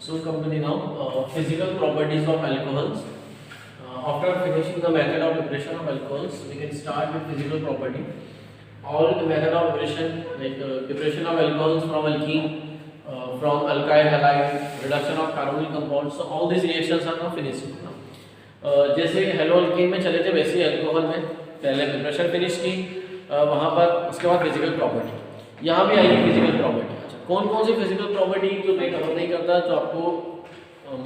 So come to the now physical properties of alcohols. After finishing the method of preparation of alcohols, we can start with physical property. All the method of preparation, like preparation of alcohols from alkene, from alkyl halide, reduction of carbonyl compounds. So all these reactions are now finished. जैसे hello alkyne में चले थे वैसे ही alcohol में पहले preparation finish की, वहाँ पर उसके बाद फिजिकल प्रॉपर्टी, यहाँ भी आएगी फिजिकल प्रॉपर्टी। अच्छा, कौन कौन सी फिजिकल प्रॉपर्टी जो मैं कवर नहीं करता जो आपको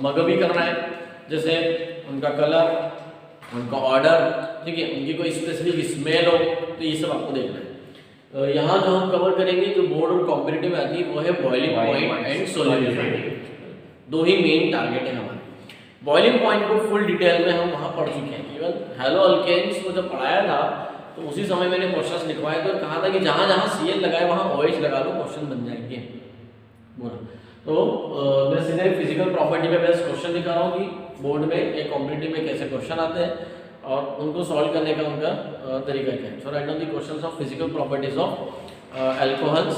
मग भी करना है, जैसे उनका कलर, उनका ऑर्डर, ठीक है, उनकी कोई स्पेसिफिक स्मेल हो, तो ये सब आपको देखना है। यहाँ जो हम कवर करेंगे जो बोर्ड और कॉम्पिटिटिव आती है वो है बॉइलिंग पॉइंट एंड सोल्यूबिलिटी। दो ही मेन टारगेट है हमारे। बॉइलिंग पॉइंट को फुल डिटेल में हम वहाँ पढ़ चुके हैं। इवन हेलो अल्केन्स को जब पढ़ाया था तो उसी समय मैंने क्वेश्चंस लिखवाए थे और कहा था कि जहाँ जहाँ Cl लगाए वहाँ OH लगा लो, क्वेश्चन बन जाएंगे। बोलो तो मैं सीधे फिजिकल प्रॉपर्टी पे बेस्ट क्वेश्चन दिखा रहा हूँ कि बोर्ड में या कॉम्पिटिटिव में कैसे क्वेश्चन आते हैं और उनको सॉल्व करने का उनका तरीका क्या है। So write down the questions of physical properties of alcohols.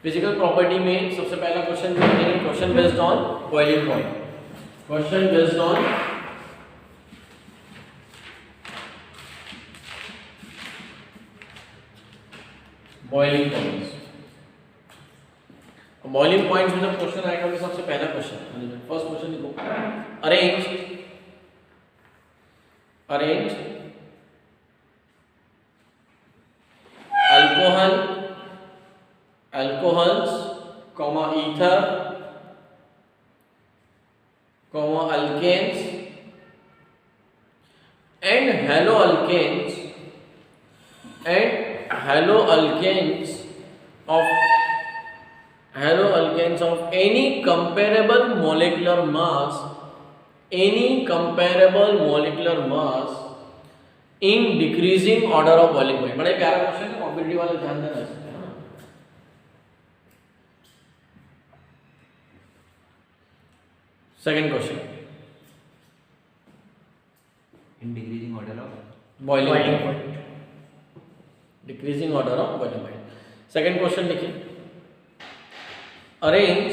Physical property में सबसे पहला क्वेश्चन देखेंगे, question based on boiling point. Question based on boiling points। Boiling points में जब क्वेश्चन आएगा तो सबसे पहला क्वेश्चन, फर्स्ट क्वेश्चन लिखो, arrange alcohols comma ether alkanes and haloalkanes of any comparable molecular mass in decreasing order of boiling point। बड़ा प्यारा question है, कॉम्पिटिटिव वाले ध्यान देना है। Second question, in decreasing order of boiling point, decreasing order of boiling point। Second question लिखिए, arrange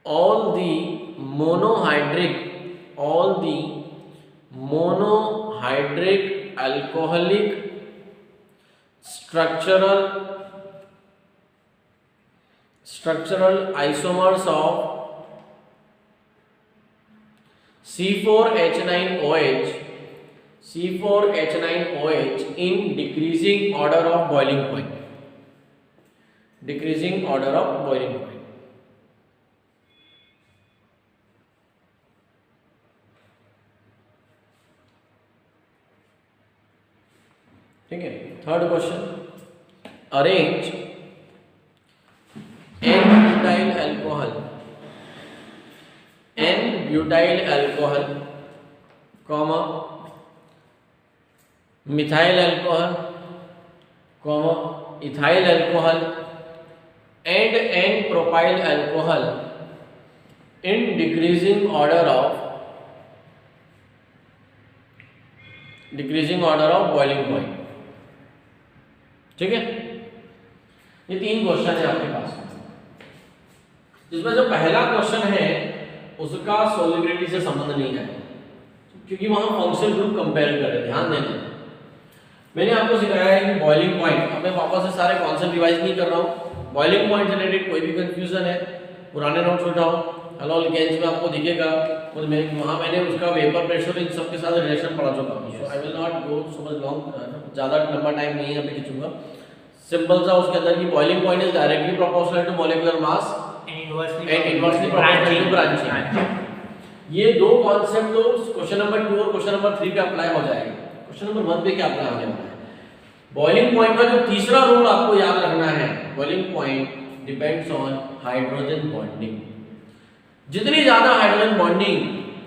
all the monohydric alcoholic structural isomers of C4H9OH in decreasing order of boiling point। ठीक है। Third question, arrange N-butyl alcohol, comma methyl alcohol, comma ethyl alcohol and N-propyl alcohol in decreasing order of boiling point। ठीक है, ये तीन question है आपके पास, जिसमें जो पहला क्वेश्चन है उसका सोल्युबिलिटी से संबंध नहीं है, क्योंकि वहां फंक्शनल ग्रुप कंपेयर कर रहे हैं। ध्यान देना, मैंने आपको सिखाया है कि बॉइलिंग पॉइंट, अब मैं वापस से सारे कॉन्सेप्ट रिवाइज नहीं कर रहा हूँ। बॉइलिंग पॉइंट से रिलेटेड कोई भी कंफ्यूजन है पुराने नोट्स उठाओ, हेलो अल्केन्स में आपको दिखेगा, और वहाँ मैंने उसका वेपर प्रेशर इन सब के साथ रिलेशन पढ़ा चुका हूँ। So I will not go so much long, ज़्यादा लंबा टाइम नहीं है, मैं खींचूंगा। सिंपल सा उसके अंदर की boiling point is directly proportional to molecular mass and inversely proportional to branching. ये दो कॉन्सेप्ट तो क्वेश्चन नंबर 2 और क्वेश्चन नंबर 3 पे अप्लाई हो जाएगा। क्वेश्चन नंबर 1 पे क्या अप्लाई होने वाला है? बॉइलिंग पॉइंट का जो तीसरा रूल आपको याद रखना है, boiling point depends on hydrogen bonding. जितनी ज्यादा हाइड्रोजन बॉन्डिंग,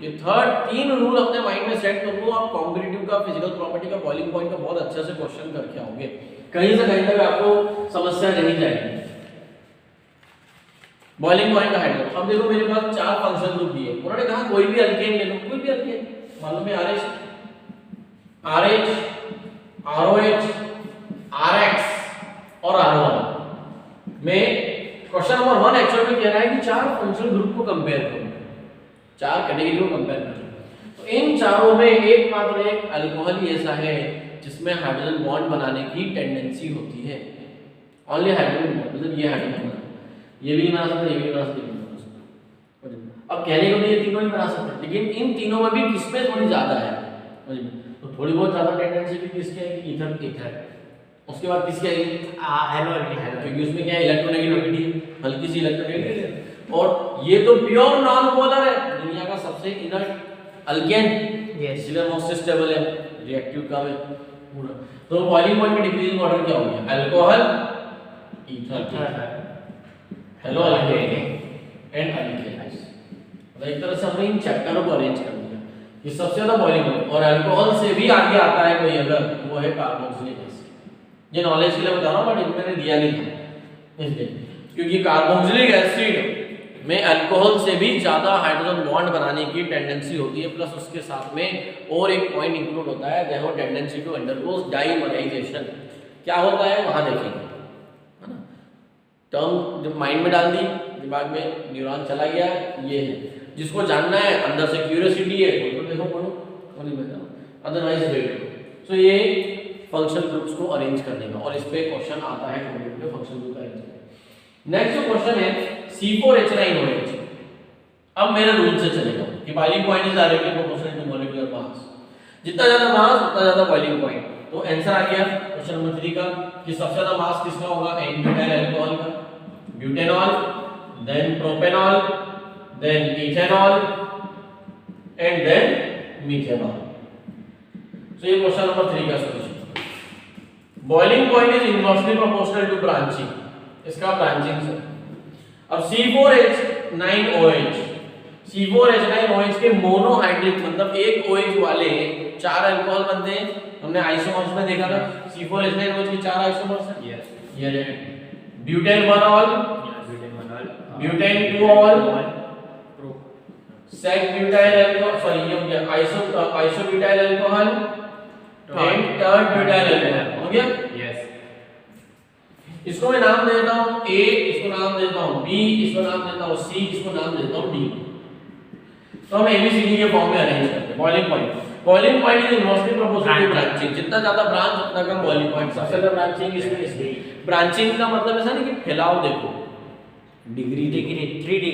ये थर्ड 3 रूल अपने माइंड में सेट कर लो, आप कॉम्पिटिटिव का, फिजिकल प्रॉपर्टी का, बॉइलिंग पॉइंट का बहुत अच्छे से क्वेश्चन करके आओगे। कहीं से कहीं तक आपको समस्या नहीं जाएगी। बॉइलिंग पॉइंट का हाइड्रोजन, अब देखो मेरे पास 4 फंक्शन ग्रुप दिए, उन्होंने कहा कोई भी अल्केन ले लो, कोई भी अल्केन, मालूम है RH, RH, ROH, RX, और R1 में क्वेश्चन नंबर 1 एक्चुअली में कह रहा है कि 4 फंक्शनल ग्रुप को कंपेयर करो, 4 कैटेगरी को कंपेयर करो। तो इन चारों में एकमात्र एक अल्कोहल ही ऐसा है जिसमें हाइड्रोजन बॉन्ड बनाने की टेंडेंसी होती है। ओनली हाइड्रोजन बॉन्ड, मतलब ये हाइड्रोजन बना, ये भी बना सकता है, ये भी बना सकता है, ये भी बना सकता है। अब कहने को तो ये तीनों ही बना सकते हैं, लेकिन इन तीनों में भी किसमें थोड़ी ज्यादा है, तो थोड़ी बहुत ज्यादा टेंडेंसी भी किसकी है, ईथर। उसके बाद किसकी आएगी, हेलो, क्योंकि उसमें क्या है, इलेक्ट्रोनेगेटिविटी, हल्की सी इलेक्ट्रोनेगेटिविटी है। और ये तो प्योर नॉन पोलर है, दुनिया का सबसे इनर्ट अल्केन, इसलिए मोस्ट स्टेबल है, रिएक्टिव कम है पूरा। तो बॉइलिंग पॉइंट में डिक्रीजिंग ऑर्डर क्या हो गया, alcohol, ether, hello alkane and alkane. मतलब एक तरह से हमने इन चैप्टरों को अरेंज कर दिया। ये सबसे ज्यादा बॉइलिंग पॉइंट, और अल्कोहल से भी आगे आता है कोई अगर, वो है कार्बोक्सिलिक एसिड। ये नॉलेज के लिए बता रहा हूं, बट इनमें दिया नहीं था इसलिए, क्योंकि कार्बोक्सिलिक एसिड में अल्कोहल से भी ज्यादा हाइड्रोजन बॉन्ड बनाने की टेंडेंसी होती है, प्लस उसके साथ में और एक पॉइंट इंक्लूड होता है, दैट है टेंडेंसी टू अंडरगो डाइमराइजेशन। क्या होता है वहां देखेंगे, है ना। टर्म जब माइंड में डाल दी, दिमाग में न्यूरॉन चला गया, ये है जिसको जानना है, अंदर से क्यूरियोसिटी है, तो देखो पढ़ो, अदरवाइज वेट। सो ये फंक्शनल ग्रुप्स को अरेंज करने का, और इस पे क्वेश्चन आता है कंप्यूटर में फंक्शनल ग्रुप अरेंज करने। नेक्स्ट जो क्वेश्चन है C4H9OH। अब मेरे रूल से चलेगा कि boiling point is directly proportional to molecular mass, जितना ज्यादा मास उतना ज्यादा बॉइलिंग पॉइंट। तो आंसर आ गया क्वेश्चन नंबर 3 का कि सबसे ज्यादा मास किसका होगा, एन ब्यूटाइल अल्कोहल का, butanol, then propanol, then ethanol and then methanol. So ये क्वेश्चन नंबर 3 का solution. Boiling point is inversely proportional to branching, इसका ब्रांचिंग से। अब C4H9OH, C4H9OH के मोनोहाइड्रिक मतलब एक OH वाले 4 अल्कोहल बनते हैं, हमने आइसोमर्स में देखा था। C4H9OH के 4 आइसोमर्स हैं, ये butane 1 ol, butane 2 ol, sec butyl alcohol, sorry ये हो गया isobutyl alcohol and tert butyl alcohol, हो गया। यस, इसको मैं नाम देता हूं A, इसको नाम देता हूं B, इसको नाम देता हूं C, इसको नाम देता हूं D। तो हम ABCD के फॉर्म में अरेंज करते हैं। Boiling point is inversely proportional to branching, जितना ज्यादा ब्रांच उतना कम बॉइलिंग पॉइंट। सबसे ज्यादा ब्रांचिंग इसमें ब्रांचिंग का मतलब ऐसा नहीं कि फैलाव, देखो डिग्री 3 डिग्री,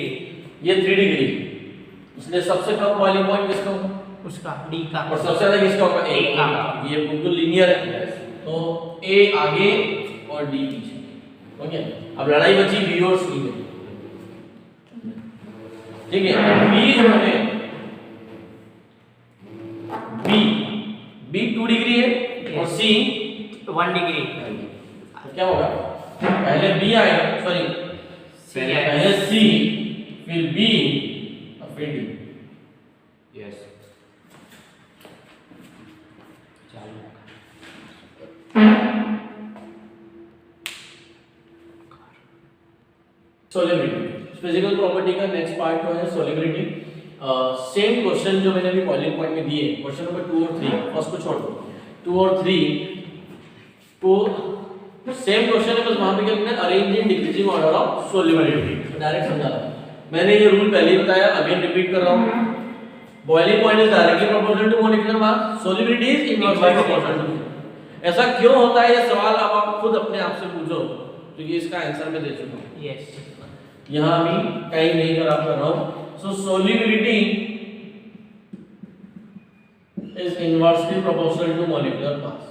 ये 3 डिग्री, इसलिए सबसे कम बॉइलिंग पॉइंट किसका होगा, उसका D का, और सबसे ज्यादा किसका होगा, A का। ये बिल्कुल लीनियर है, तो A आगे और D पीछे, ओके। अब लड़ाई बची B और C में, ठीक है। B जो है B 2 डिग्री है और C 1 डिग्री। तो क्या होगा, पहले B आएगा, सॉरी पहले C, फिर B और फिर D। Yes, solubility, physical property का नेक्स्ट पार्ट जो है सोलिबिलिटी। सेम क्वेश्चन जो मैंने अभी बॉइलिंग पॉइंट में दिए, क्वेश्चन नंबर 2 और 3, फर्स्ट को छोड़ दो, 2 और 3 को सेम क्वेश्चन है, बस वहां पे क्या लिखना है, arrange in decreasing order of solubility. Direct समझा रहा हूं मैंने, ये रूल पहले ही बताया, अगेन रिपीट कर रहा हूं। Boiling point is directly proportional to molecular mass, solubility is inversely proportional to. ऐसा क्यों होता है, ये सवाल आप खुद अपने आप से पूछो, क्योंकि इसका आंसर मैं दे चुका हूं। यस, यहां भी टाइम नहीं खराब कर रहा हूं। So solubility is inversely proportional to molecular mass.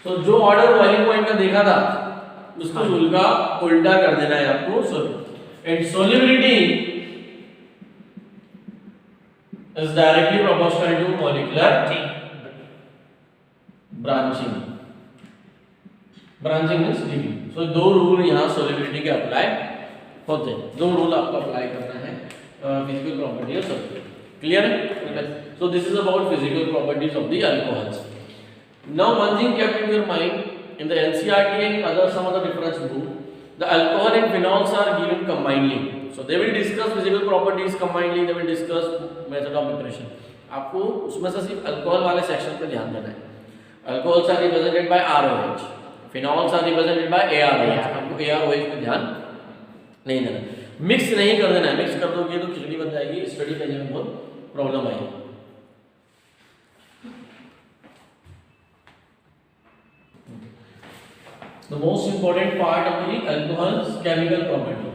तो जो ऑर्डर बॉइलिंग पॉइंट का देखा था उसको उल्टा कर देना है आपको। And solubility is directly proportional to molecular branching. Branching means degree. So दो रूल यहाँ सोलिबिलिटी के अप्लाई होते हैं, दो रूल आपको अप्लाई करना है physical property of solute. Clear है? So this is about physical properties of the alcohols. Now one thing kept in your mind in the NCERT and other some other reference book, the alcohol and phenols are given combinedly. So they will discuss physical properties combinedly, they will discuss method of preparation. आपको उसमें से सिर्फ alcohol वाले section पे ध्यान देना है। Alcohols are represented by ROH, phenols are represented by AROH। आपको AROH पे ध्यान नहीं देना, मिक्स नहीं कर देना है, मिक्स कर दोगे तो खिचड़ी बन जाएगी, स्टडी करने में बहुत प्रॉब्लम आएगी। The most important part of the alcohol's chemical property।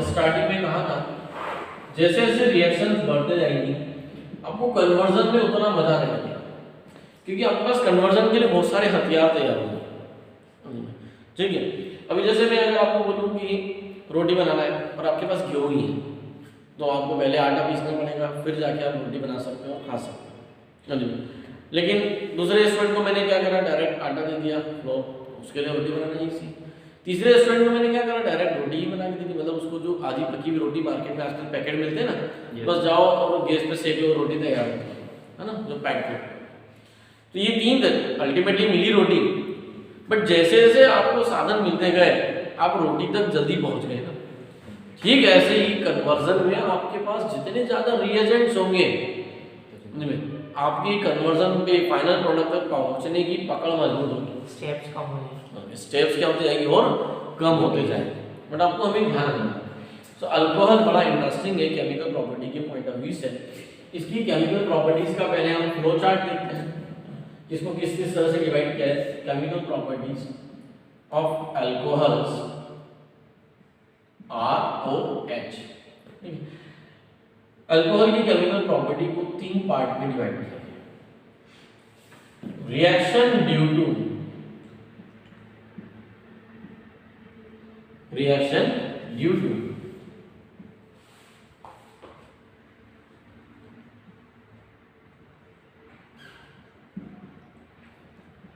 Starting में कहा था जैसे जैसे रिएक्शंस बढ़ते जाएंगी आपको कन्वर्जन में उतना मजा नहीं आएगा, क्योंकि आपके पास कन्वर्जन के लिए बहुत सारे हथियार तैयार होंगे। ठीक है, अभी जैसे मैं अगर आपको बोलूं कि रोटी बनाना है और आपके पास गेहूं ही है, तो आपको पहले आटा पीसना पड़ेगा, फिर जाके आप रोटी बना सकते हो, खा सकते हो। लेकिन दूसरे रेस्टोरेंट को मैंने क्या करा, डायरेक्ट आटा दे दिया, लो उसके लिए रोटी बनाना ईजी। तीसरे रेस्टोरेंट में मैंने क्या करा, डायरेक्ट रोटी ही बना के दी थी, मतलब उसको जो आधी पकी हुई रोटी मार्केट में आजकल पैकेट मिलते हैं ना, बस जाओ और गैस पे सेक लो, रोटी तैयार है ना, जो पैकेट। तो ये तीन अल्टीमेटली मिली रोटी, बट जैसे जैसे आपको साधन मिलते गए आप रोटी तक जल्दी पहुंच गए ना। ठीक ऐसे ही कन्वर्जन में आपके पास जितने ज्यादा रिएजेंट्स होंगे आपकी कन्वर्जन पे फाइनल प्रोडक्ट तक पहुंचने की पकड़ मजबूत होगी, स्टेप्स कम हो जाएंगे, स्टेप्स क्या होते जाएंगे और कम होते जाएंगे, बट आपको हमें ध्यान रखना। सो अल्कोहल बड़ा इंटरेस्टिंग है केमिकल प्रॉपर्टी के पॉइंट ऑफ व्यू से। इसकी केमिकल प्रॉपर्टीज का पहले हम फ्लो चार्ट देखते हैं, इसको किस किस तरह से डिवाइड किया है। Chemical properties of alcohols ROH। Alcohol की केमिकल प्रॉपर्टी को तीन पार्ट में डिवाइड किया गया। Reaction due to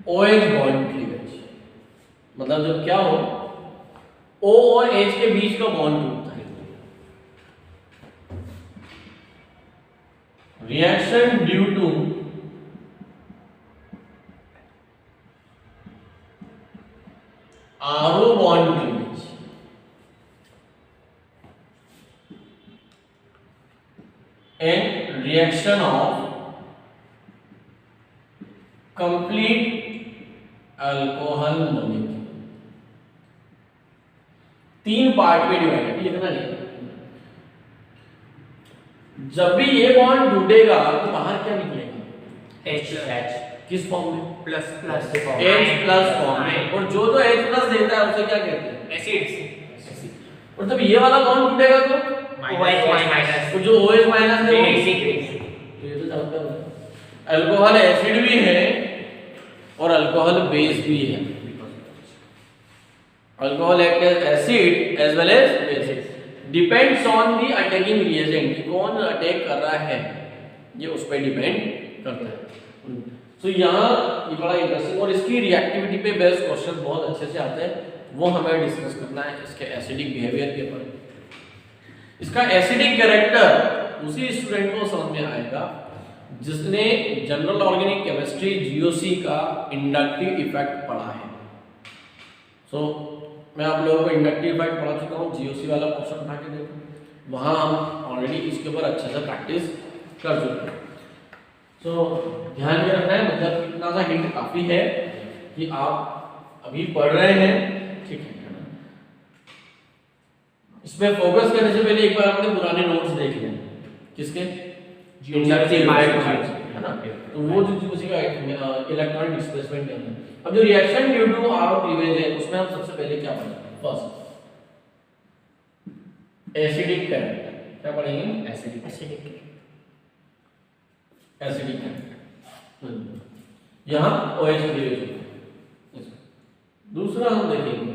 OH bond cleavage, मतलब जब क्या हो O और H के बीच का बॉन्ड टूटता है। Reaction due to RO bond cleavage, and reaction of complete alcohol molecule. तीन पार्ट में डिवाइड है, लिखना नहीं। जब भी ये बॉन्ड टूटेगा तो बाहर क्या निकलेगा, H किस फॉर्म में, प्लस H प्लस फॉर्म में, और जो तो H प्लस देता है उसे क्या कहते हैं, एसिड्स। और जब ये वाला बॉन्ड टूटेगा तो OH माइनस, तो जो OH माइनस है वो बेसिक। तो ये तो जानते हो अल्कोहल एसिड भी है और अल्कोहल बेस भी है। Alcohol act as acid as well as base, depends on the attacking reagent, कौन अटैक कर रहा है ये उस पर डिपेंड करता है। तो यहाँ ये बड़ा इंटरेस्टिंग, और इसकी रिएक्टिविटी पे बेस्ड क्वेश्चन बहुत अच्छे से आते हैं, वो हमें डिस्कस करना है इसके एसिडिक बिहेवियर के ऊपर। इसका एसिडिक कैरेक्टर उसी स्टूडेंट को समझ में आएगा जिसने जनरल ऑर्गेनिक केमिस्ट्री GOC का इंडक्टिव इफेक्ट पढ़ा है। सो मैं आप लोगों को इंडक्टिव इफेक्ट पढ़ा चुका हूँ, GOC वाला क्वेश्चन उठा के देखो, वहाँ हम ऑलरेडी इसके ऊपर अच्छे से प्रैक्टिस कर चुके हैं। सो ध्यान में रखना है, मतलब इतना सा हिंट काफ़ी है कि आप अभी पढ़ रहे हैं, ठीक है। इसमें फोकस करने से पहले एक बार अपने पुराने नोट्स देख लें, किसके, इंडक्टिव है ना, तो वो जो उसी का इलेक्ट्रॉनिक डिस्प्लेसमेंट के अंदर। अब जो reaction due to RO cleavage है उसमें हम सबसे पहले क्या पढ़ेंगे, फर्स्ट एसिडिक कैरेक्टर, क्या पढ़ेंगे, एसिडिक कैरेक्टर, यहाँ OH क्लीवेज होगा। दूसरा हम देखेंगे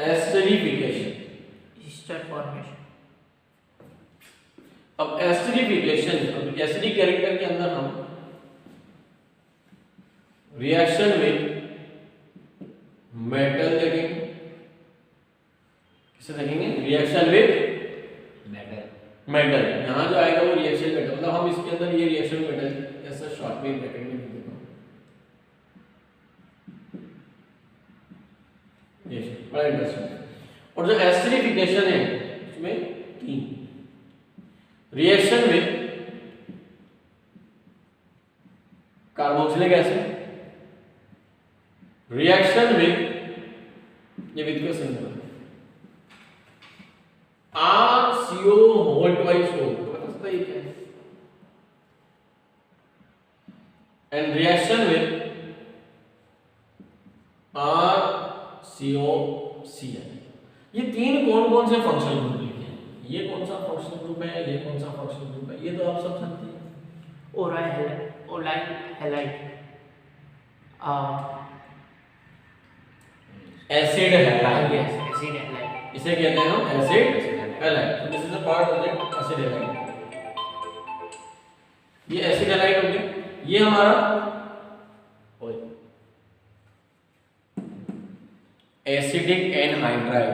एस्टरिफिकेशन, ईस्टर फॉर्मेशन। अब एस्टरिफिकेशन एसिडिक कैरेक्टर के अंदर हम रिएक्शन विद मेटल देखेंगे, किसे देखेंगे, रिएक्शन विद मेटल। यहाँ जो आएगा वो रिएक्शन मेटल, मतलब हम इसके अंदर ये रिएक्शन मेटल ऐसा शॉर्ट में ब्रैकेट में लिख देता हूँ, ये बड़ा इंटरेस्टिंग। और जो एस्टरिफिकेशन है उसमें तीन, reaction with carboxylic acid reaction with, ये विद का symbol RCO whole twice O, तो बता सकता है ये क्या है, एंड रिएक्शन विद RCOCl। ये तीन कौन कौन से फंक्शनल ग्रुप लिखे हैं, ये कौन सा फंक्शनल ग्रुप है, ये कौन सा फंक्शनल ग्रुप है, ये तो आप सब जानते हैं। Aroyl halide acid halide, acid halide, इसे कहते हैं हम एसिड हैलाइड। तो this is a part of the acid halide. ये एसिड हैलाइड हो गया, ये हमारा acidic anhydride,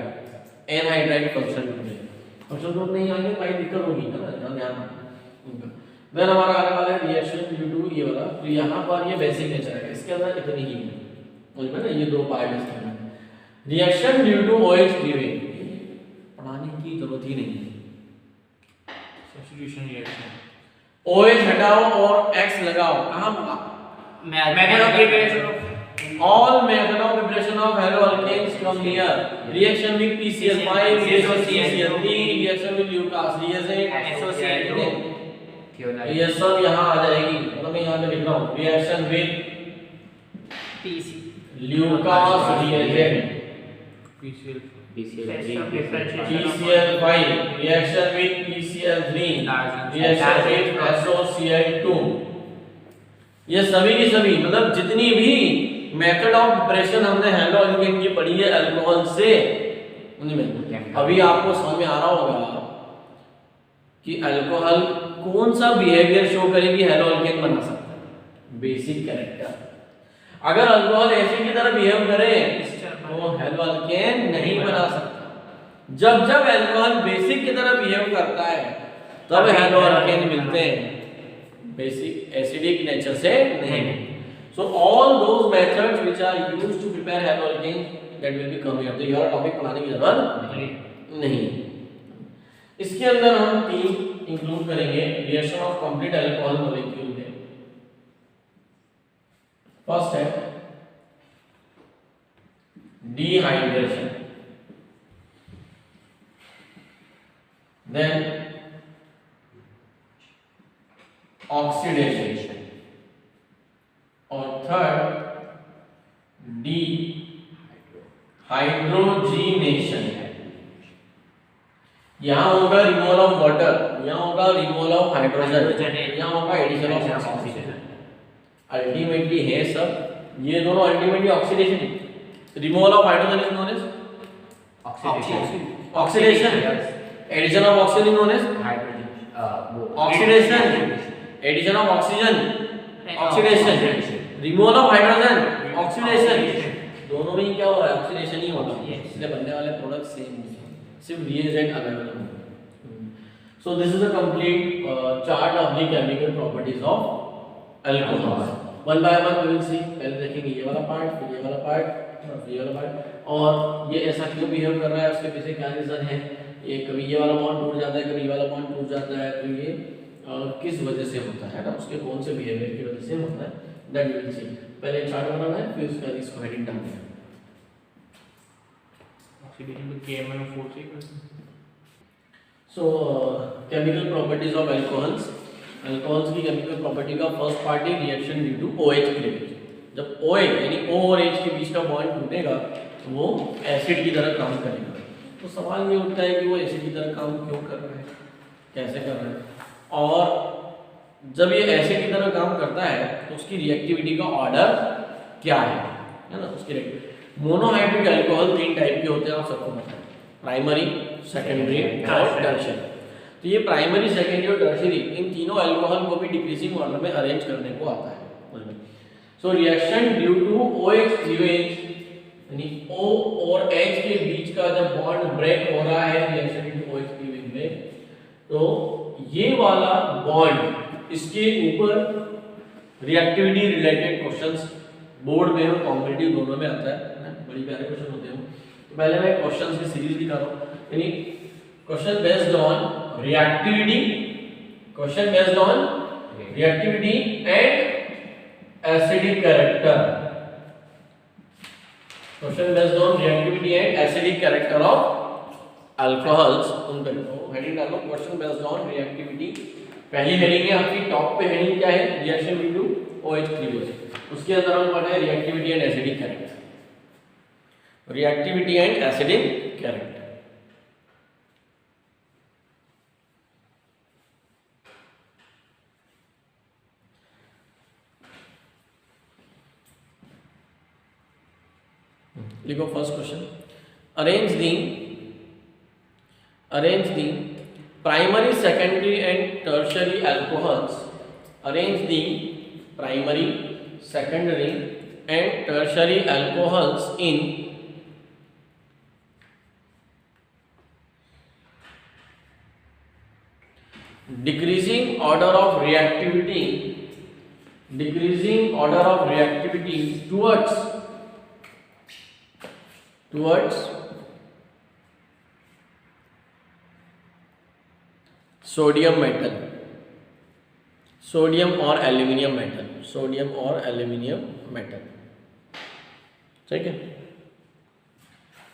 anhydride functional group है। फंक्शनल ग्रुप नहीं आएंगे भाई दिक्कत होगी ना, ध्यान रखना। देन हमारा आने वाला है रिएक्शन ड्यू टू ये वाला, तो यहाँ पर ये बेसिक नेचर है, इसके अंदर इतनी ही है, समझ में ना, ये दो पार्ट इसके अंदर। Reaction due to OH cleavage, पढ़ाने की जरूरत ही नहीं है, सब्स्टिट्यूशन रिएक्शन, OH हटाओ और X लगाओ, कहाँ होगा? Method of preparation All method of preparation of haloalkanes come here. Reaction with PCl5, CHCl3, reaction with Lucas, reagent SOCl2, ये सब यहाँ आ जाएगी, मतलब मैं यहाँ पे लिख रहा हूँ reaction with Lucas reagent, PCl3, PCl5, reaction with PCl3, reaction with SOCl2। ये सभी की सभी मतलब जितनी भी मेथड ऑफ प्रिपरेशन हमने हैलोअल्केन की पढ़ी है अल्कोहल से, उनमें अभी आपको समझ में आ रहा होगा कि अल्कोहल कौन सा बिहेवियर शो करेगी हैलोअल्केन बना सकता है, बेसिक कैरेक्टर। अगर अल्कोहल एसिड की तरह बिहेव करे तो हैलोअल्केन नहीं बना सकता। जब जब अल्कोहल बेसिक की तरह बिहेव करता है तब हैलोअल्केन मिलते हैं, बेसिक एसिडिक नेचर से नहीं। So all those methods which are used to prepare haloalkanes that will be coming up, तो ये टॉपिक पढ़ाने की जरूरत नहीं। इसके अंदर हम तीन इंक्लूड करेंगे reaction of complete alcohol molecule में। फर्स्ट है डिहाइड्रेशन, देन ऑक्सीडेशन और थर्ड डिहाइड्रोजीनेशन। यहाँ होगा रिमूवल ऑफ वाटर, यहाँ होगा रिमूवल ऑफ हाइड्रोजन, यहाँ होगा एडिशन ऑफ ऑक्सीजन। अल्टीमेटली है सब ये दोनों ultimately oxidation. Removal of hydrogen is known as oxidation, addition of oxygen known as oxidation, addition of oxygen oxidation, removal of hydrogen oxidation. दोनों में क्या हो रहा है, ऑक्सीडेशन ही होगा, इसलिए बनने वाले प्रोडक्ट सेम है, सिर्फ रिएजेंट अलग अलग होंगे। So this is a complete chart of the chemical properties of alcohol. One by one we will see, पहले देखेंगे ये वाला पार्ट, फिर ये वाला पार्ट, फिर ये वाला पार्ट, और ये ऐसा क्यों बिहेव कर रहा है, उसके पीछे क्या रीजन है। ये कभी ये वाला बॉन्ड टूट जाता है, कभी ये वाला बॉन्ड टूट जाता है, तो ये किस वजह से होता है ना, उसके कौन से बिहेवियर की वजह से होता है, दैट वी विल सी। पहले चार्ट बनाना है, फिर उसके बाद इसको हेडिंग डालना है। ऑक्सीडेशन में KMnO4 से so chemical properties of alcohols. Alcohols की केमिकल प्रॉपर्टी का फर्स्ट पार्ट है reaction due to OH cleavage. जब OH यानी O और H के बीच का बॉन्ड टूटेगा तो वो एसिड की तरह काम करेगा। तो सवाल ये उठता है कि वो एसिड की तरह काम क्यों कर रहा है, कैसे कर रहा है, और जब ये एसिड की तरह काम करता है तो उसकी रिएक्टिविटी का ऑर्डर क्या है ना। उसकी मोनोहाइड्रिक अल्कोहल तीन टाइप के होते हैं, आप सबको पता है, प्राइमरी, सेकेंडरी और टर्शियरी। तो ये प्राइमरी, सेकेंडरी और टर्शियरी इन तीनों अल्कोहल को भी डिक्रीजिंग ऑर्डर में अरेंज करने को आता है। So reaction due to OH cleavage यानी O और H के बीच का जब बॉन्ड ब्रेक हो रहा है reaction due to OH cleavage में, तो ये वाला बॉन्ड इसके ऊपर रिएक्टिविटी रिलेटेड क्वेश्चंस बोर्ड में और कॉम्पिटिटिव दोनों में आता है, बड़ी प्यारे क्वेश्चन होते हैं। तो पहले मैं क्वेश्चंस की सीरीज दिखा रहा हूँ, यानी question based on reactivity, question based on reactivity and acidic character. Question based on reactivity and acidic character of alcohols. उन पे हेडिंग डालो क्वेश्चन बेस्ड ऑन रिएक्टिविटी. पहली हेडिंग है आपकी टॉप पे हेडिंग क्या है? Reaction due to OH3 base. उसके अंदर हम पढ़ रहे हैं reactivity and acidic character. Reactivity and acidic character. लिखो first question. Arrange the primary, secondary and tertiary alcohols. Arrange the primary, secondary and tertiary alcohols in decreasing order of reactivity towards sodium metal, sodium or aluminium metal. ठीक है.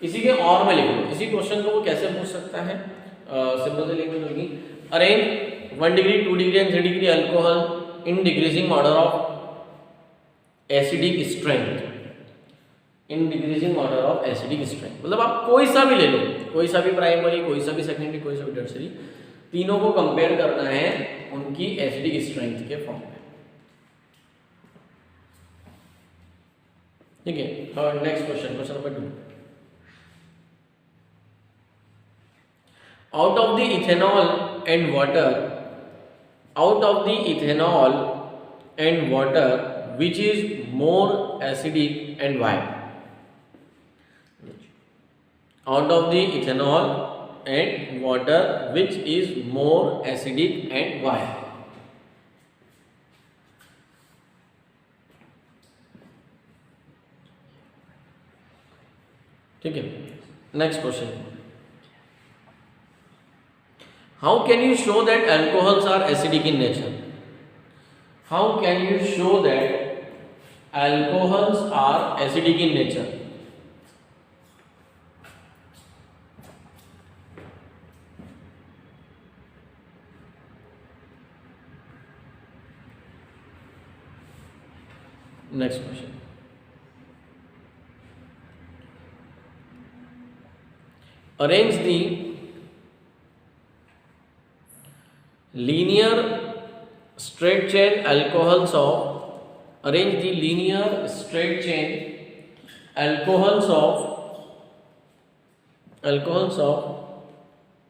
इसी के और में लिख लो. इसी question को वो कैसे पूछ सकता है? सिंपल से लिखने होगी. Arrange 1 degree 2 degree and 3 degree alcohol in decreasing order of acidic strength. मतलब आप कोई सा भी ले लो, कोई सा भी प्राइमरी, कोई सा भी सेकेंडरी, कोई सा भी टर्शियरी, तीनों को कंपेयर करना है उनकी एसिडिक स्ट्रेंथ के फॉर्म में. ठीक है. Next question number 2. out of the ethanol and water which is more acidic and why? Out of the ethanol and water which is more acidic and why? ठीक है. Next question. How can you show that alcohols are acidic in nature? How can you show that alcohols are acidic in nature? Next question. Arrange the linear straight chain alcohols of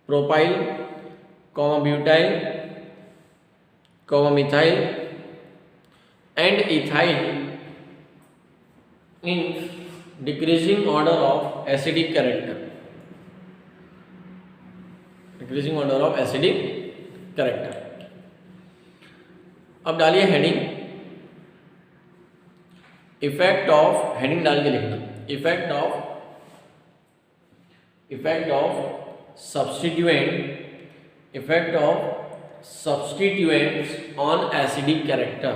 propyl, butyl, methyl and ethyl in decreasing order of acidic character. अब डालिए heading. Effect of, heading डाल के लिखना, effect of substituents on acidic character.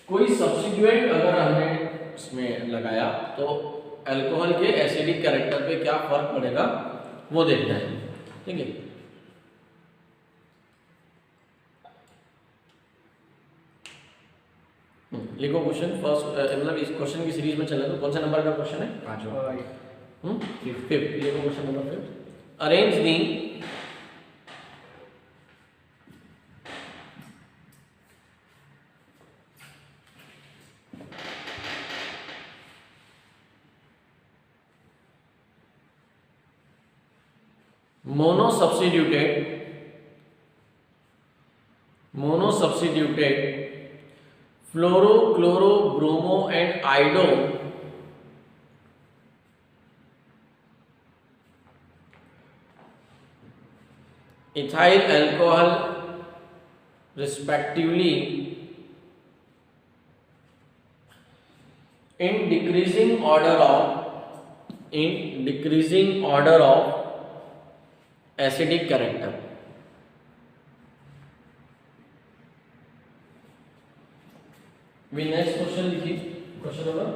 कोई substituent अगर हमने इसमें लगाया तो अल्कोहल के एसिडिक कैरेक्टर पे क्या फर्क पड़ेगा वो देखना है. ठीक है. लिखो क्वेश्चन फर्स्ट. मतलब इस क्वेश्चन की सीरीज में चले तो कौन सा नंबर का क्वेश्चन है? 5th. लिखो question number 5. Arrange the monosubstituted fluoro, chloro, bromo and iodo ethyl alcohol respectively in decreasing order of acidic character. We next question लिखिए, question number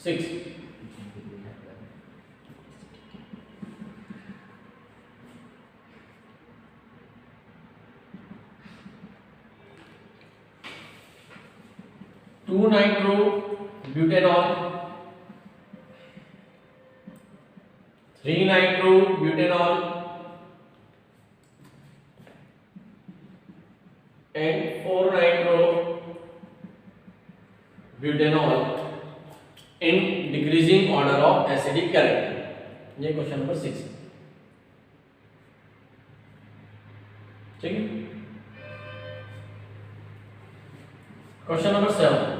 6. Two nitrobutanol, 3 nitrobutanol and 4 nitrobutanol in decreasing order of acidic character. ये question number 6. ठीक है. Question number 7.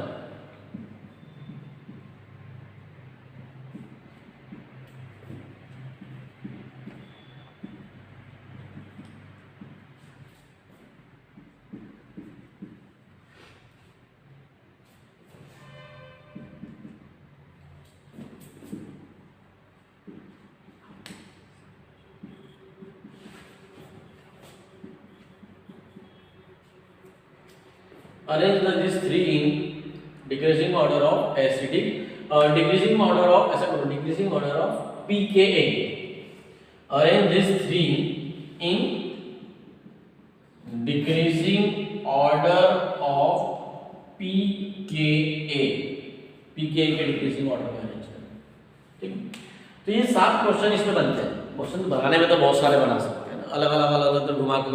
Arrange these three in decreasing order of acidic, decreasing order of pKa. Arrange these three in decreasing order of pKa. pKa के decreasing order में arrange करें. ठीक. तो ये 7 question इसमें बनते हैं. क्वेश्चन बनाने में तो बहुत सारे बना सकते हैं ना, अलग अलग घुमा के.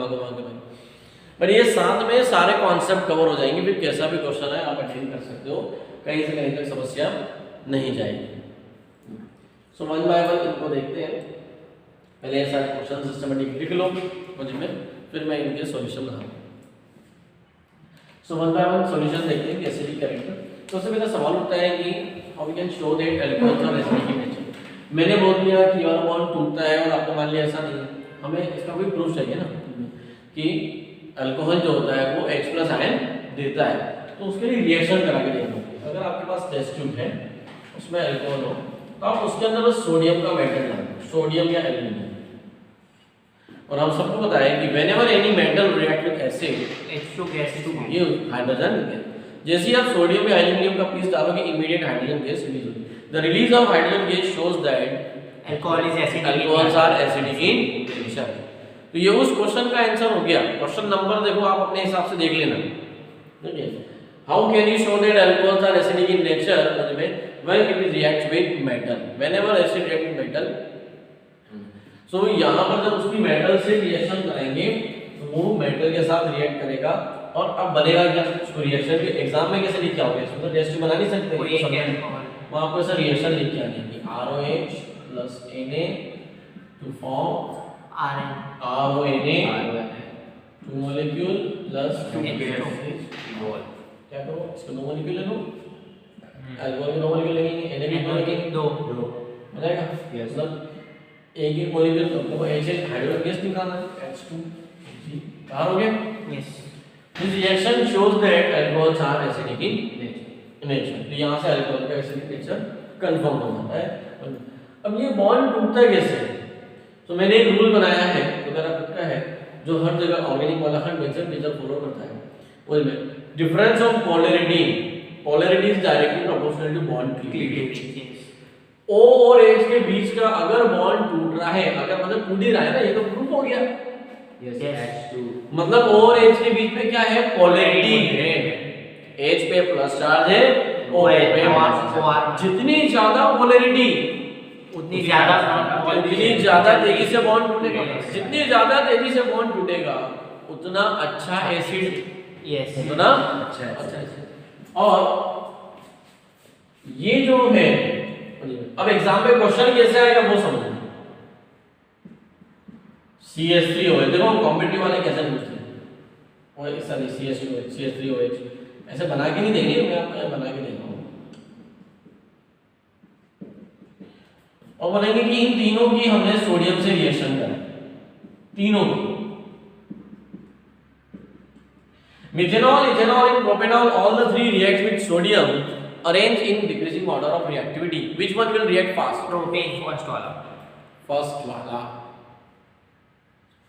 पर ये साथ में सारे कॉन्सेप्ट कवर हो जाएंगे. फिर कैसा भी क्वेश्चन है आप अटेंड कर सकते हो, कहीं से कहीं तक समस्या नहीं जाएगी. सो वन बाय वन इनको देखते हैं. पहले ये सारे क्वेश्चन सिस्टमेटिक लिख लो मुझ में, फिर मैं इनके सॉल्यूशन बताऊंगा. So one by one solution देखते हैं कैसे भी करेंगे. तो सबसे पहला सवाल उठता है कि how we can show that alcohols are acidic in nature. मैंने बोल दिया कि और बॉन्ड टूटता है और आपने मान लिया ऐसा नहीं है. हमें इसका कोई प्रूफ चाहिए ना कि अल्कोहल जो होता है वो H+ आयन देता है. तो उसके लिए रिएक्शन करा के देखो. अगर आपके पास टेस्ट ट्यूब है उसमें अल्कोहल हो तो आप उसके अंदर बस सोडियम का मेटल डालो, सोडियम या एल्यूमिनियम. और हम सबको पता है कि whenever any metal react with acid H2 gas ये हाइड्रोजन गैस. जैसे ही आप सोडियम या एल्यूमिनियम का पीस डालोगे इमीडिएट हाइड्रोजन गैस रिलीज होगी. The release of hydrogen gas shows that alcohols are acidic in nature. तो ये उस क्वेश्चन का आंसर हो गया. क्वेश्चन नंबर देखो आप अपने हिसाब से देख लेना. ठीक है. How can you show that alcohols are acidic in nature when it reacts with metal. Whenever acid react with metal. So यहां पर जब उसकी मेटल से रिएक्शन करेंगे तो वो मेटल के साथ रिएक्ट करेगा. और अब बनेगा क्या उसको रिएक्शन के एग्जाम में कैसे लिख के आओगे. इसमें तो टेस्ट बना नहीं सकते. वहां पर ऐसा रिएक्शन लिख के आने की ROH + Na to form RONA 2 molecule plus 2 gas. क्या करो इसको 2 molecule ले लो. अल्कोहल के 2 molecule लेंगे, Na भी 2 लेंगे, 2 हो जाएगा. मतलब एक molecule तो H हाइड्रोजन गैस निकालना है H2. कहां हो गया. Yes. This reaction shows that alcohols are acidic in nature. तो यहां से अल्कोहल का एसिडिक नेचर कंफर्म हो जाता है. अब ये बॉन्ड टूटता कैसे है. तो मैंने एक रूल बनाया है जो मेरा खुद का है, जो हर जगह ऑर्गेनिक वाला हर नेचर फॉलो करता है. वो में difference of polarity is directly proportional to bond cleavage. O और H के बीच का अगर बॉन्ड टूट रहा है, अगर मतलब टूट ही रहा है ना, ये तो प्रूफ हो गया. यस. H2 मतलब O और H के बीच में क्या है. पोलैरिटी है. H पे प्लस चार्ज है, O पे जितनी ज्यादा पोलैरिटी उतनी ज्यादा तेजी से बॉन्ड टूटेगा. जितनी ज्यादा तेजी से बॉन्ड टूटेगा उतना अच्छा एसिड. यस. उतना अच्छा एसिड. और ये जो है अब एग्जाम में क्वेश्चन कैसे आएगा वो समझना. CH3OH देखो हम कॉम्पिटिटिव वाले कैसे पूछते हैं. और ऐसा नहीं CH2OH CH3OH ऐसे बना के नहीं देंगे. मैं आपको बना के देता हूँ. और बोलेंगे कि इन तीनों की हमने सोडियम से रिएक्शन करा. तीनों की methanol, ethanol and propanol, all the three react with sodium arranged in decreasing order of reactivity. Which one will react fast? Propane first वाला. First वाला.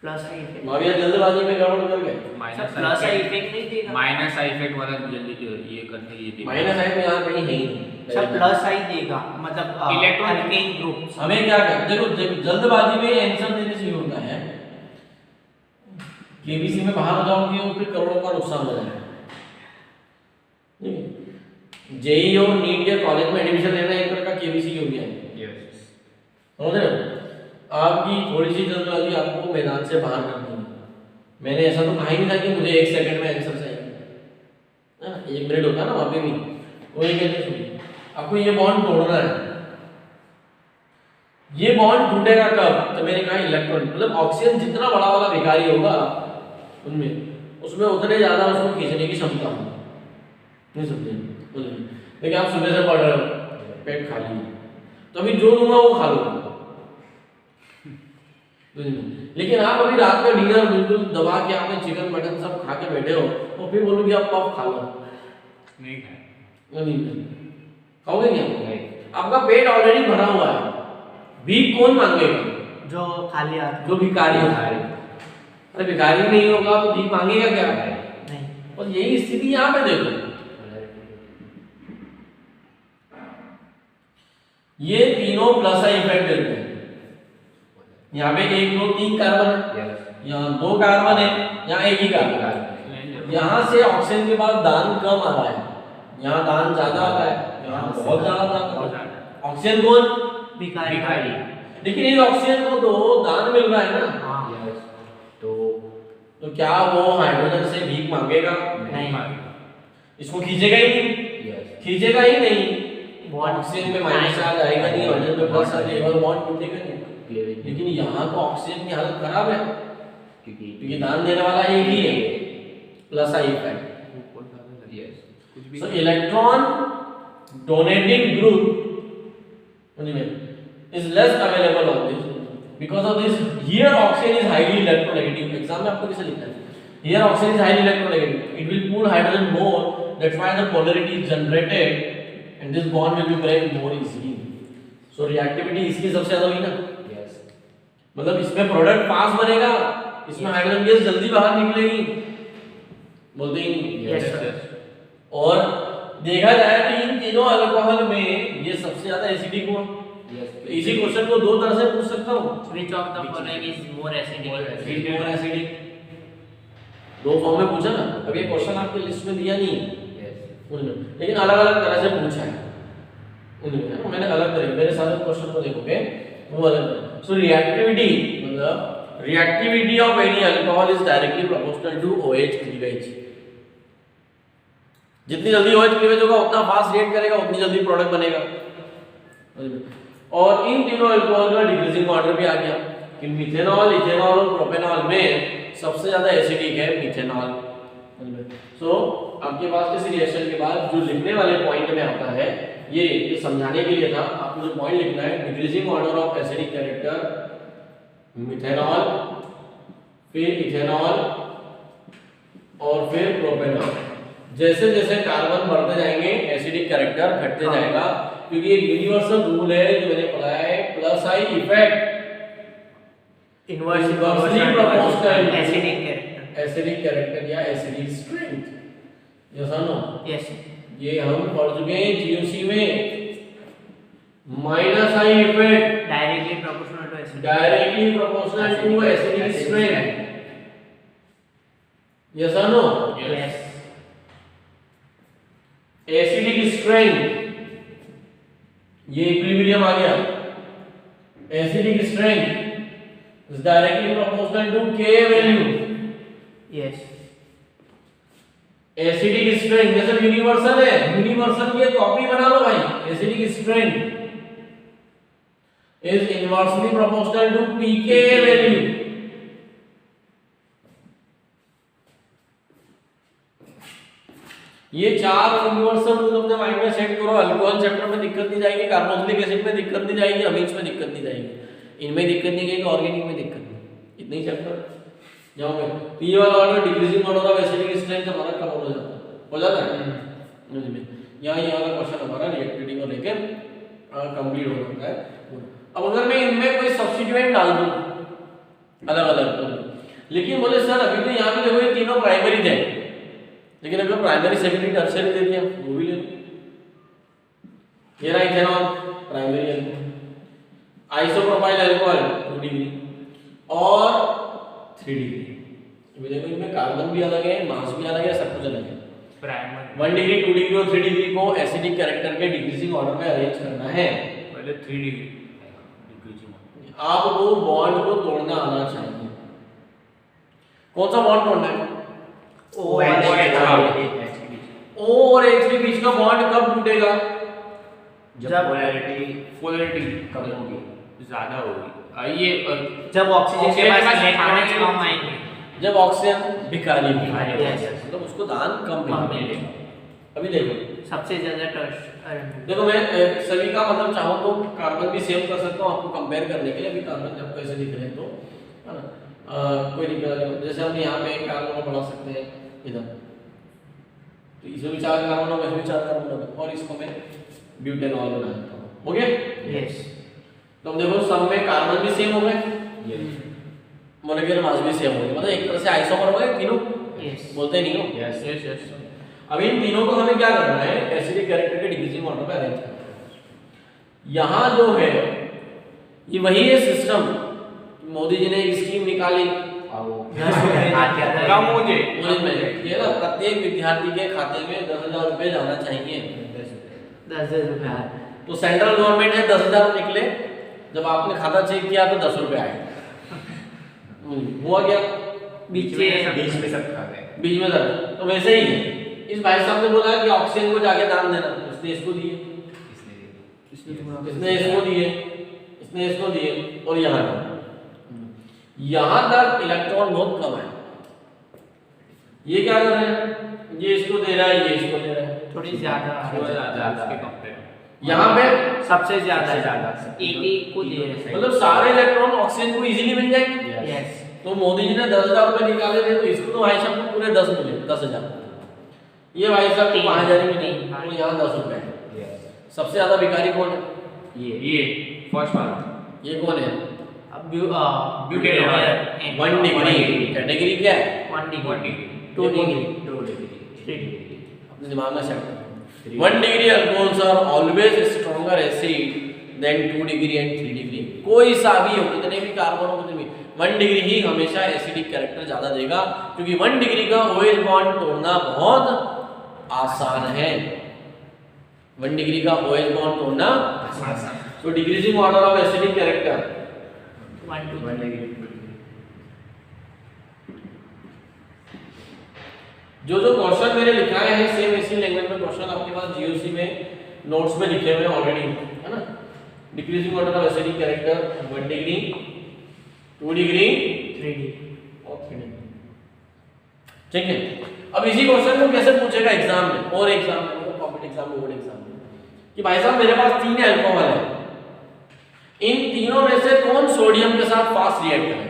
Plus I effect. माविया जल्दबाजी में गड़बड़ कर गए। माइनस प्लस आई इफेक्ट नहीं देगा। माइनस आई इफेक्ट वाला जल्दी ये करते ये देगा। माइनस आई तो यहाँ कहीं है ही नहीं। सब प्लस आई देगा, मतलब इलेक्ट्रॉन अल्केन ग्रुप। हमें क्या कर देखो जल्दबाजी में आंसर देने से ये होता है, केबीसी में बाहर हो जाओगे और फिर करोड़ों का नुकसान हो जाएगा। जेई और नीट या कॉलेज में एडमिशन लेना एक तरह का केबीसी हो गया है। यस समझ रहे हो? आपकी थोड़ी सी जल्दबाजी आपको मैदान से बाहर कर देगी। मैंने ऐसा तो कहा ही नहीं था कि मुझे 1 सेकंड में आंसर चाहिए, है ना? 1 मिनट होता है ना वहाँ पे भी। वो ये कहते सुनिए, आपको ये बॉन्ड तोड़ना है। ये बॉन्ड टूटेगा कब? तो मैंने कहा इलेक्ट्रॉन, मतलब ऑक्सीजन जितना बड़ा वाला भिखारी होगा उनमें, उसमें उतने ज्यादा उसको खींचने की क्षमता है। नहीं समझे? लेकिन आप सुबह से पढ़ रहे हो, पेट खाली है, तो अभी जो दूंगा वो खा लो। लेकिन आप अभी रात में डिनर बिल्कुल दबा के आपने चिकन मटन सब खा के बैठे हो और फिर बोलोगे आप पफ खा लो, नहीं खाए नहीं खाओगे क्या? आपका पेट ऑलरेडी भरा हुआ है, भीख कौन मांगेगा? जो खाली आता जो भिखारी होता है। अरे भिखारी नहीं होगा तो भीख मांगेगा क्या? नहीं। और यही स्थिति यहाँ पे देखो, ये तीनों प्लस आई इफेक्ट देते हैं। यहाँ पे 1 2 3 कार्बन है, यहाँ 2 कार्बन है, यहाँ 1 ही कार्बन है। यहाँ से ऑक्सीजन के बाद दान कम आ रहा है, यहाँ दान ज्यादा आता है, यहाँ बहुत ज्यादा आता है। ऑक्सीजन कौन? भिखारी। लेकिन इस ऑक्सीजन को तो दान मिल रहा है ना, हाँ। तो क्या वो हाइड्रोजन से भीख मांगेगा? नहीं। इसको खींचेगा ही नहीं, खींचेगा ही नहीं। बॉन्ड ऑक्सीजन में माइनस आ जाएगा नहीं, हाइड्रोजन में प्लस आ जाएगा, बॉन्ड टूटेगा नहीं। लेकिन यहाँ तो ऑक्सीजन की हालत खराब है, क्योंकि दान देने वाला एक ही है, plus I effect. So electron donating group is less available on this, because of this here oxygen is highly electronegative. Exam में आपको कैसे लिखना है? Here oxygen is highly electronegative, it will pull hydrogen more, that's why the polarity is generated and this bond will be break more easily. So reactivity इसकी सबसे ज्यादा हुई ना, मतलब इसमें प्रोडक्ट पास बनेगा, इसमें हाइड्रोजन गैस जल्दी बाहर निकलेगी, बोलते ही नहीं। Yes, और देखा जाए तो इन तीनों अल्कोहल में ये सबसे ज्यादा एसिडिक हुआ। इसी क्वेश्चन को 2 तरह से पूछ सकता हूँ, which of the following is more acidic? More acidic, 2 form में पूछा ना। अब ये क्वेश्चन आपके लिस्ट में दिया नहीं है, लेकिन अलग अलग तरह से पूछा है उन्होंने, मैंने अलग तरह, मेरे सारे क्वेश्चन को देखोगे वो अलग। सो रिएक्टिविटी, मतलब reactivity of any alcohol is directly proportional to OH cleavage. जितनी जल्दी OH क्लीवेज होगा उतना फास्ट रिएक्ट करेगा, उतनी जल्दी प्रोडक्ट बनेगा। और इन तीनों अल्कोहल का डिक्रीजिंग ऑर्डर भी आ गया कि मिथेनॉल, इथेनॉल और प्रोपेनॉल में सबसे ज्यादा एसिडिक है मिथेनॉल। सो आपके पास इस रिएक्शन के बाद जो लिखने वाले पॉइंट में आता है, ये समझाने के लिए था, आपको जो पॉइंट लिखना है, decreasing order of acidic character methanol, फिर इथेनॉल और फिर प्रोपेनॉल। जैसे जैसे कार्बन बढ़ते जाएंगे एसिडिक कैरेक्टर घटते जाएगा, क्योंकि एक यूनिवर्सल रूल है जो मैंने पढ़ा है, plus I effect Inversely proportional acidic character या एसिडिक स्ट्रेंथ। यस और नो? Yes. ये हम पढ़ चुके हैं GOC में। Minus I effect Directly proportional to acidic. Directly proportional to acidic strength. Yes और नो? Yes. एसिडिक स्ट्रेंथ, ये इक्विलिब्रियम आ गया। Acidic strength is directly proportional to K value. Yes. Acidic strength जैसे यूनिवर्सल है, universal की copy बना लो भाई। Acidic strength is inversely proportional to pK value. ये 4 यूनिवर्सल रूल अपने माइंड में सेट करो। अल्कोहल चैप्टर में दिक्कत नहीं जाएगी, कार्बोक्सिलिक एसिड में दिक्कत नहीं जाएगी, अमीन्स में दिक्कत नहीं जाएगी, इनमें दिक्कत नहीं गई तो ऑर्गेनिक में दिक्कत नहीं। इतने ही चैप्टर जाओगे तो ये वाला order decreasing order of acidic strength हमारा कम हो जाता है। यहाँ ये वाला क्वेश्चन हमारा रिएक्टिविटी को लेकर कंप्लीट हो जाता है। अब अगर मैं इनमें कोई सब्स्टिट्यूएंट डाल दूं अलग अलग, लेकिन बोले सर अभी तो यहाँ पे देखो ये तीनों प्राइमरी थे, लेकिन अगर प्राइमरी सेकेंडरी टर्शियरी दे दिया वो भी ले लो। ये रहा ethanol primary alcohol, isopropyl alcohol 2 degree और 3 डिग्री। अभी देखो इनमें कार्बन भी अलग है, मास भी अलग है, सब कुछ अलग है। प्राइमरी 1 डिग्री 2 डिग्री और 3 डिग्री को एसिडिक कैरेक्टर के डिक्रीजिंग ऑर्डर में अरेंज करना है। पहले 3 डिग्री डिक्रीजिंग। आपको बॉन्ड को तोड़ना आना चाहिए। कौन सा बॉन्ड तोड़ना है? ओ और H के बीच का बॉन्ड कब टूटेगा? जब पोलैरिटी कम होगी, ज्यादा होगी। ये जब ऑक्सीजन के पास इलेक्ट्रॉन्स कम आएंगे, जब ऑक्सीजन भिखारी Yes. मतलब उसको दान कम कम मिलेगा। मिलेगा। अभी देखो सबसे ज्यादा टच देखो मैं सभी का मतलब चाहूँ तो कार्बन भी सेव कर सकता हूँ आपको कंपेयर करने के लिए। अभी कार्बन जब कैसे दिख रहे हैं तो है ना, कोई दिक्कत नहीं। जैसे हम यहाँ पे कार्बन को बढ़ा सकते हैं इधर, तो इसमें भी 4 कार्बन होगा, इसमें भी 4 कार्बन होगा, और इसको मैं ब्यूटेनॉल बना देता हूँ। हो गया? यस। तो अब देखो सब में कार्बन भी सेम हो गए, मॉलिक्यूलर मास भी सेम हो गया, मतलब एक तरह से आइसोमर हो गए तीनों। यस। बोलते नहीं हो? Yes yes yes. अब इन तीनों को हमें क्या करना है? एसिडिक कैरेक्टर के डिक्रीजिंग ऑर्डर में अरेंज करना है। यहाँ जो है ये वही है सिस्टम, मोदी जी ने एक स्कीम निकाली कम हो जाए ये ना, प्रत्येक विद्यार्थी के खाते में 10,000 रुपए जाना चाहिए। 10 रुपए। तो सेंट्रल गवर्नमेंट ने 10,000 निकले, जब आपने खाता चेक किया तो 10 रुपए आए। हुआ क्या? बीच में सब खा गए। बीच में सर तो वैसे ही है। इस भाई साहब ने बोला कि ऑक्सीजन को जाके दान देना, इसने इसको दिए, इसने इसको दिए, इसने इसको दिए, और यहाँ तक इलेक्ट्रॉन बहुत कम है। ये क्या कर रहे हैं? ये इसको दे रहा है, ये इसको दे रहा है, थोड़ी ज्यादा उसके कंपेयर यहाँ पे सबसे ज्यादा एक को दे रहे हैं। मतलब सारे इलेक्ट्रॉन ऑक्सीजन को इजीली मिल जाएंगे। यस। तो मोदी जी ने 10,000 रुपए निकाले थे, तो इसको तो भाई साहब को पूरे 10 मिले, 10,000। ये भाई साहब को 5,000 मिले, तो यहाँ 10 रुपए है। सबसे ज्यादा भिखारी कौन है? ये फर्स्ट वाला। ये कौन है? अब ब्यूटेनॉल 1 डिग्री कैटेगरी क्या है? 1 डिग्री 2 डिग्री 3 डिग्री। अपने दिमाग में सेट करो। 1 degree alcohols are always stronger acid than 2 degree and 3 degree. कोई सा भी हो, कितने भी कार्बन हो, कितने भी, 1 डिग्री ही हमेशा एसिडिक कैरेक्टर ज्यादा देगा, क्योंकि 1 डिग्री का OH बॉन्ड तोड़ना बहुत आसान है। 1 डिग्री का OH बॉन्ड तोड़ना आसान। तो decreasing order of acidic character 1 2 जो क्वेश्चन मैंने लिखाए हैं सेम इसी लैंग्वेज में क्वेश्चन आपके पास GOC में नोट्स में लिखे हुए ऑलरेडी, है ना। Decreasing order of acidic character 1 degree 2 degree 3 degree और 3 डिग्री। ठीक है, अब इसी क्वेश्चन को कैसे पूछेगा एग्जाम में, और एग्जाम में, मतलब कॉम्पिटिटिव एग्जाम में, बोर्ड एग्जाम में, कि भाई साहब मेरे पास 3 अल्कोहल है, इन तीनों में से कौन सोडियम के साथ फास्ट रिएक्ट करेगा?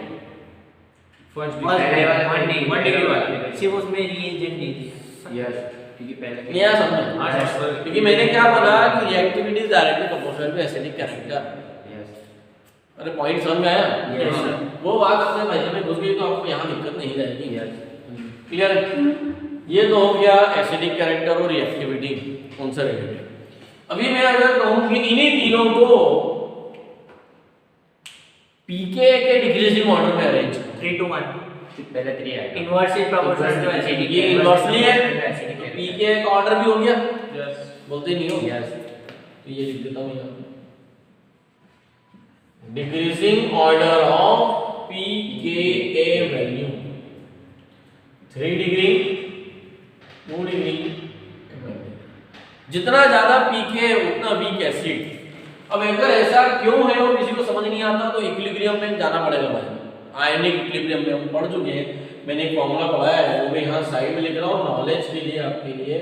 फर्स्ट पहले वाला 1 डिग्री वाला सिर्फ उसमें रिएजेंट दे दिया। यस, क्योंकि पहले नया समझ, क्योंकि मैंने क्या बोला कि reactivity is directly proportional to acidic character. अरे पॉइंट समझ में आया? Yes, sir. वो बात अपने भाई में घुस गई तो आपको यहाँ दिक्कत नहीं रहेगी। क्लियर है? ये तो हो गया एसिडिक कैरेक्टर और रिएक्टिविटी उनसे रिलेटेड। अभी मैं अगर कहूँ कि इन्हीं तीनों को पीके के डिक्रीजिंग ऑर्डर में अरेंज 3 to 1 पहले 3 आएगा। Inversely proportional to acidic. ये इनवर्सली है, पीके का ऑर्डर भी हो गया। यस बोलते नहीं हो? यस। तो ये लिख देता हूँ यहाँ, decreasing order of pKa value 3 degree 2 degree. जितना ज्यादा pK उतना वीक एसिड। अब अगर ऐसा क्यों है और किसी को समझ नहीं आता तो इक्विलिब्रियम में जाना पड़ेगा भाई। आयनिक इक्विलिब्रियम में हम पढ़ चुके हैं, मैंने एक फॉर्मूला पढ़ा है वो मैं यहाँ साइड में लिख रहा हूँ नॉलेज के लिए आपके लिए।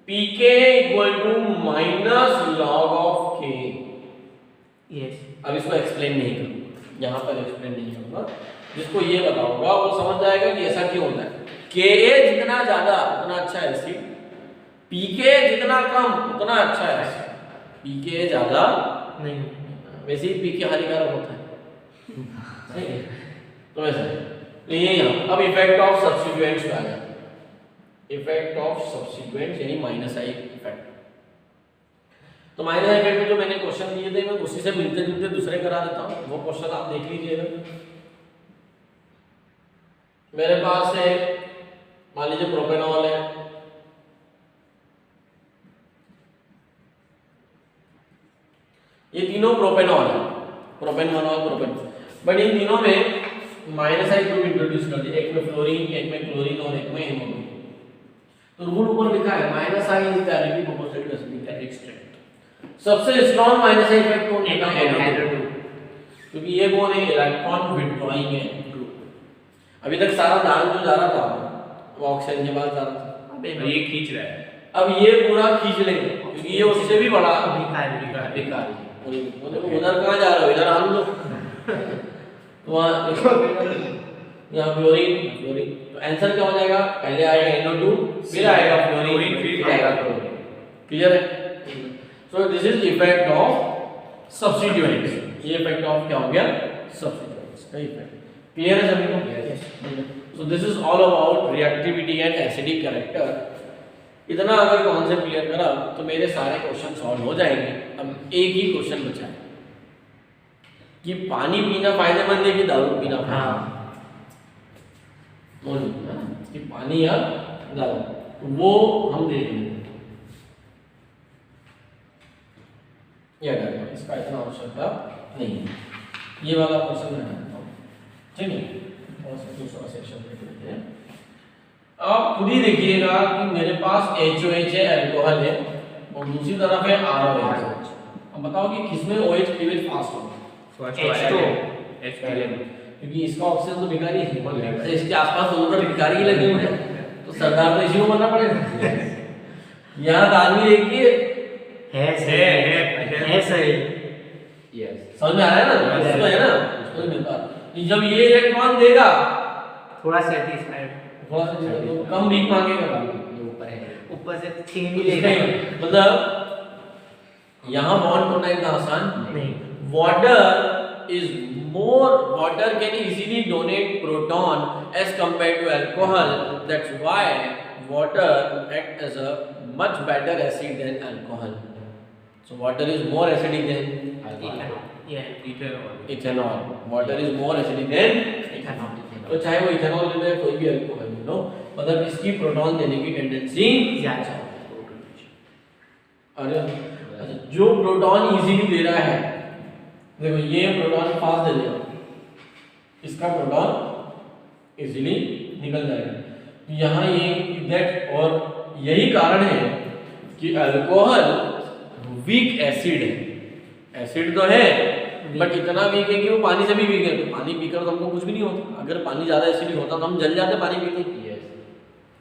pK equal to minus log of K। Yes. अब इसको एक्सप्लेन नहीं करूँगा, यहाँ पर एक्सप्लेन नहीं करूँगा। जिसको ये पता होगा वो समझ जाएगा कि ऐसा क्यों होता है। Ka जितना ज्यादा उतना अच्छा एसिड, pK जितना कम उतना अच्छा एसिड। pK ज्यादा नहीं, वैसे ही pK हानिकारक होता है। सही है, तो वैसे तो ये यहाँ अब इफेक्ट ऑफ सब्स्टिट्यूएंट्स पे आ जाते हैं। इफेक्ट ऑफ सब्स्टिट्यूएंट्स यानी माइनस आई इफेक्ट। तो माइनस आई इफेक्ट में जो मैंने क्वेश्चन दिए थे मैं उसी से मिलते जुलते दूसरे करा देता हूँ, वो क्वेश्चन आप देख लीजिएगा। मेरे पास है मान लीजिए प्रोपेनॉल है, ये तीनों प्रोपेनॉल है, प्रोपेनॉल प्रोपेन, बट इन तीनों में माइनस आई ग्रुप इंट्रोड्यूस कर दिया, एक में फ्लोरीन, एक में क्लोरीन और एक में हेमोग्लोबिन। तो रूल ऊपर लिखा है minus I is directly proportional to acidic extent. सबसे स्ट्रॉन्ग माइनस आई इफेक्ट कौन है? NO2, क्योंकि ये कौन है? इलेक्ट्रॉन विथड्रॉइंग है ग्रुप। अभी तक सारा दान जो जा रहा था वो ऑक्सीजन के पास जा रहा था, अब ये खींच रहा है, अब ये पूरा खींच लेंगे क्योंकि ये उससे भी बड़ा भिखारी बेकार है। उधर कहाँ जा रहे हो? इधर आन लो। तो यहाँ फ्लोरीन, तो आंसर क्या हो जाएगा? पहले आएगा NO2, फिर आएगा फ्लोरीन, फिर आएगा क्लोरीन। क्लियर है? So this is effect of substituents. ये इफेक्ट ऑफ क्या हो गया? सब्स्टिट्यूएंट्स का इफेक्ट। क्लियर है सभी को? सो this is all about reactivity and acidic character. इतना अगर कॉन्सेप्ट क्लियर करा तो मेरे सारे क्वेश्चन सॉल्व हो जाएंगे। अब एक ही क्वेश्चन बचा है कि पानी पीना फायदेमंद है कि दारू पीना फायदेमंद है? कि पानी या दारू, वो हम देखेंगे। या डर इसका इतना आवश्यकता नहीं है। ये वाला क्वेश्चन मैं करता हूँ, ठीक है? और दूसरा सेक्शन देख लेते हैं। आप खुद ही देखिएगा कि मेरे पास HOH है, अल्कोहल है, और दूसरी तरफ है ROH। अब बताओ कि किसमें OH क्लीवेज फास्ट होगा? क्योंकि इसका ऑक्सीजन तो भिखारी है, तो इसके आसपास दोनों तरफ भिखारी ही लगे हुए हैं, तो सरदार तो इसी को बनना पड़ेगा। यहाँ आदमी देखिए है सही। यस, समझ में आ रहा है ना? इसको है ना, उसको नहीं मिलता। जब ये इलेक्ट्रॉन देगा थोड़ा सेटिस्फाइड, थोड़ा सा तो कम भीख मांगेगा, ऊपर से 6 मिलेगा। मतलब यहाँ बॉन्ड करना इतना आसान नहीं। water can easily donate proton as compared to alcohol. That's why water act as a much better acid than alcohol. So water is more acidic than ethanol. Water is more acidic than ethanol. तो चाहे वो ethanol ले ले कोई भी alcohol ले लो, मतलब इसकी प्रोटॉन देने की टेंडेंसी ज्यादा है। अरे अच्छा, जो प्रोटॉन इजीली दे रहा है, देखो ये प्रोटॉन फास्ट दे देगा, इसका प्रोटॉन इजीली निकल जाएगा। तो यहाँ ये दैट, और यही कारण है कि अल्कोहल वीक एसिड है। एसिड तो है बट इतना वीक है कि वो पानी से भी वीक है। तो पानी पीकर तो हमको कुछ भी नहीं होता। अगर पानी ज्यादा एसिडिक होता तो हम जल जाते पानी पी के।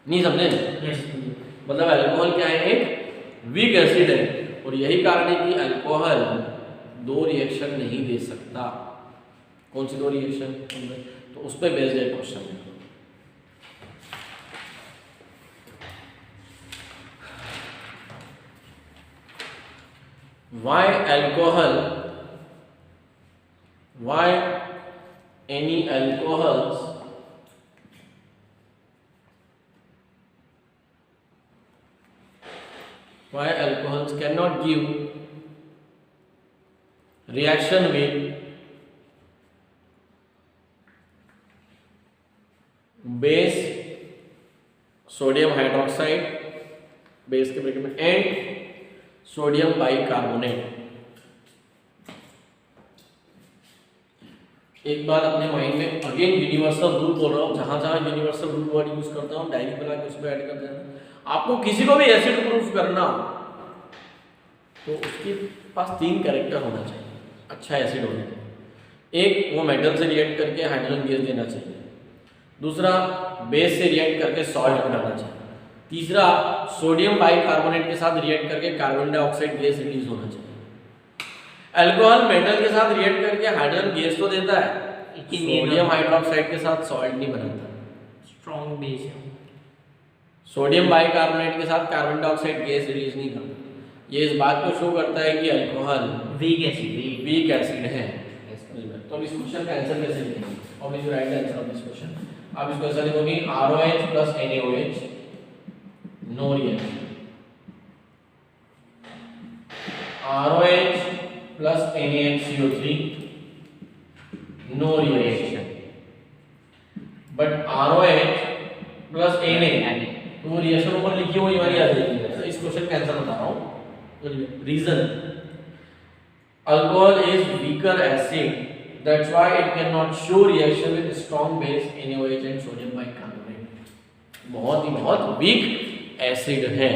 नहीं समझे? मतलब अल्कोहल क्या है? एक वीक एसिड है, और यही कारण है कि अल्कोहल दो रिएक्शन नहीं दे सकता। कौन सी दो रिएक्शन? तो उस पर बेस्ड है क्वेश्चन है। Why alcohol? Why any alcohols cannot give reaction with base sodium hydroxide, base के ब्रैकेट में, and सोडियम बाइकार्बोनेट। एक बात अपने माइंड में, अगेन यूनिवर्सल रूल बोल रहा हूँ, जहां जहां यूनिवर्सल रूल वर्ड यूज करता हूँ डायरी बना के उसमें ऐड कर देना। आपको किसी को भी एसिड प्रूफ करना हो तो उसके पास 3 कैरेक्टर होना चाहिए, अच्छा एसिड होना चाहिए। एक, वो मेटल से रिएक्ट करके हाइड्रोजन गैस देना चाहिए। दूसरा, बेस से रिएक्ट करके सॉल्ट बनाना चाहिए। तीसरा, सोडियम बाइकार्बोनेट के साथ रिएक्ट करके कार्बन डाइऑक्साइड गैस रिलीज होना चाहिए। अल्कोहल मेटल के साथ रिएक्ट करके हाइड्रोजन गैस तो देता है, सोडियम हाइड्रोक्साइड के साथ सॉल्ट नहीं बनाता। स्ट्रॉन्ग बेस है। सोडियम बाइकार्बोनेट के साथ कार्बन डाइऑक्साइड गैस रिलीज नहीं करता। ये इस बात को शो करता है कि अल्कोहल वीक एसिड है। तो अब इस क्वेश्चन का आंसर कैसे लिखेंगे? और is right answer of this question? आप इसको ऐसा लिखोगे ROH plus NaOH, no reaction. ROH plus NaHCO3, no reaction. But ROH plus Na, तो रिएक्शन ऊपर लिखी हुई हमारी आ जाएगी। इस क्वेश्चन का आंसर बता रहा हूँ। Reason, alcohol is weaker acid, that's why it can not show reaction with strong base NaOH and sodium bicarbonate. बहुत वीक एसिड है,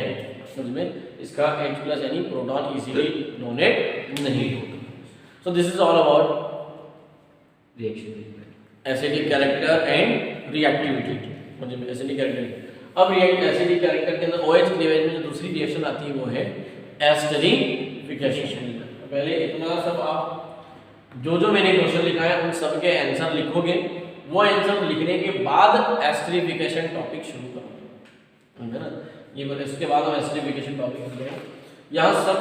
समझ में, इसका H प्लस यानी प्रोटॉन इजीली डोनेट नहीं होता। So this is all about reaction acidic character and reactivity, समझ में, एसिडिक कैरेक्टर। अब एसिडिक कैरेक्टर के अंदर OH के डिवाइड में जो दूसरी रिएक्शन आती है वो है एस्टरीफिकेशन। पहले इतना सब आप जो मैंने क्वेश्चन लिखा है उन सब के आंसर लिखोगे, वो आंसर लिखने के बाद एस्टरीफिकेशन टॉपिक शुरू करोगे, है ना। ये बोले इसके बाद हम एस्टरीफिकेशन टॉपिक शुरू करेंगे। यहाँ सब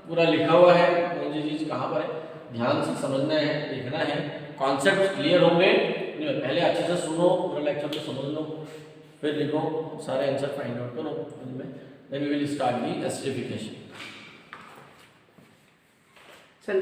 पूरा लिखा हुआ है, कौन सी चीज कहाँ पर है, ध्यान से समझना है, लिखना है, कॉन्सेप्ट क्लियर होंगे। पहले अच्छे से सुनो, पूरा लेक्चर को समझ लो, फिर लिखो, सारे आंसर फाइंड आउट करो, then we will start the esterification. चल